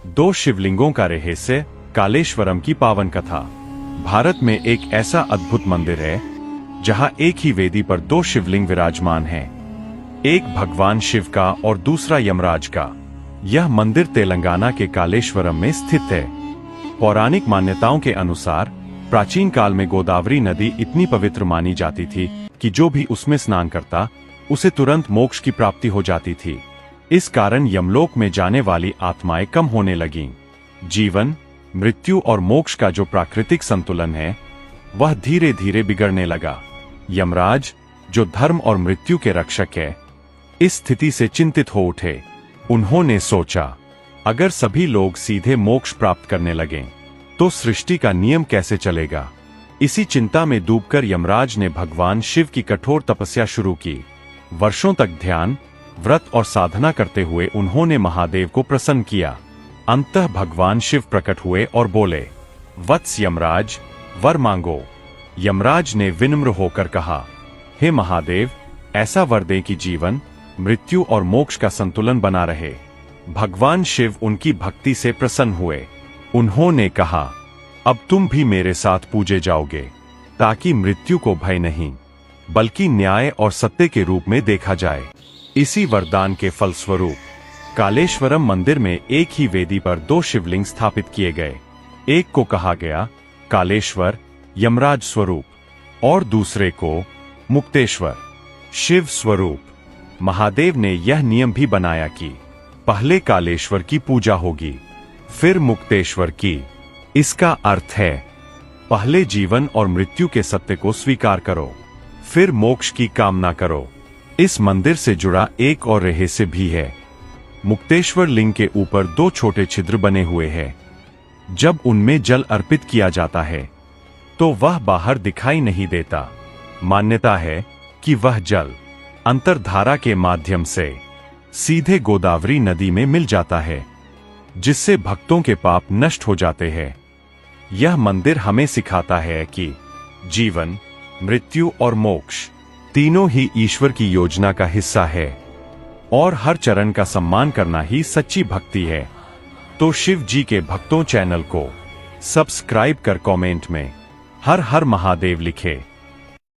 दो शिवलिंगों का रहस्य, कालेश्वरम की पावन कथा। भारत में एक ऐसा अद्भुत मंदिर है जहां एक ही वेदी पर दो शिवलिंग विराजमान हैं, एक भगवान शिव का और दूसरा यमराज का। यह मंदिर तेलंगाना के कालेश्वरम में स्थित है। पौराणिक मान्यताओं के अनुसार प्राचीन काल में गोदावरी नदी इतनी पवित्र मानी जाती थी कि जो भी उसमें स्नान करता उसे तुरंत मोक्ष की प्राप्ति हो जाती थी। इस कारण यमलोक में जाने वाली आत्माएं कम होने लगीं। जीवन, मृत्यु और मोक्ष का जो प्राकृतिक संतुलन है वह धीरे धीरे बिगड़ने लगा। यमराज, जो धर्म और मृत्यु के रक्षक है, इस स्थिति से चिंतित हो उठे। उन्होंने सोचा, अगर सभी लोग सीधे मोक्ष प्राप्त करने लगें तो सृष्टि का नियम कैसे चलेगा। इसी चिंता में डूबकर यमराज ने भगवान शिव की कठोर तपस्या शुरू की। वर्षों तक ध्यान, व्रत और साधना करते हुए उन्होंने महादेव को प्रसन्न किया। अंततः भगवान शिव प्रकट हुए और बोले, वत्स यमराज, वर मांगो। यमराज ने विनम्र होकर कहा, हे महादेव, ऐसा वर दें कि जीवन, मृत्यु और मोक्ष का संतुलन बना रहे। भगवान शिव उनकी भक्ति से प्रसन्न हुए। उन्होंने कहा, अब तुम भी मेरे साथ पूजे जाओगे, ताकि मृत्यु को भय नहीं बल्कि न्याय और सत्य के रूप में देखा जाए। इसी वरदान के फलस्वरूप कालेश्वरम मंदिर में एक ही वेदी पर दो शिवलिंग स्थापित किए गए। एक को कहा गया कालेश्वर, यमराज स्वरूप, और दूसरे को मुक्तेश्वर, शिव स्वरूप। महादेव ने यह नियम भी बनाया कि पहले कालेश्वर की पूजा होगी, फिर मुक्तेश्वर की। इसका अर्थ है, पहले जीवन और मृत्यु के सत्य को स्वीकार करो, फिर मोक्ष की कामना करो। इस मंदिर से जुड़ा एक और रहस्य भी है। मुक्तेश्वर लिंग के ऊपर दो छोटे छिद्र बने हुए हैं। जब उनमें जल अर्पित किया जाता है तो वह बाहर दिखाई नहीं देता। मान्यता है कि वह जल अंतर्धारा के माध्यम से सीधे गोदावरी नदी में मिल जाता है, जिससे भक्तों के पाप नष्ट हो जाते हैं। यह मंदिर हमें सिखाता है कि जीवन, मृत्यु और मोक्ष तीनों ही ईश्वर की योजना का हिस्सा है और हर चरण का सम्मान करना ही सच्ची भक्ति है। तो शिव जी के भक्तों, चैनल को सब्सक्राइब कर कमेंट में हर हर महादेव लिखे।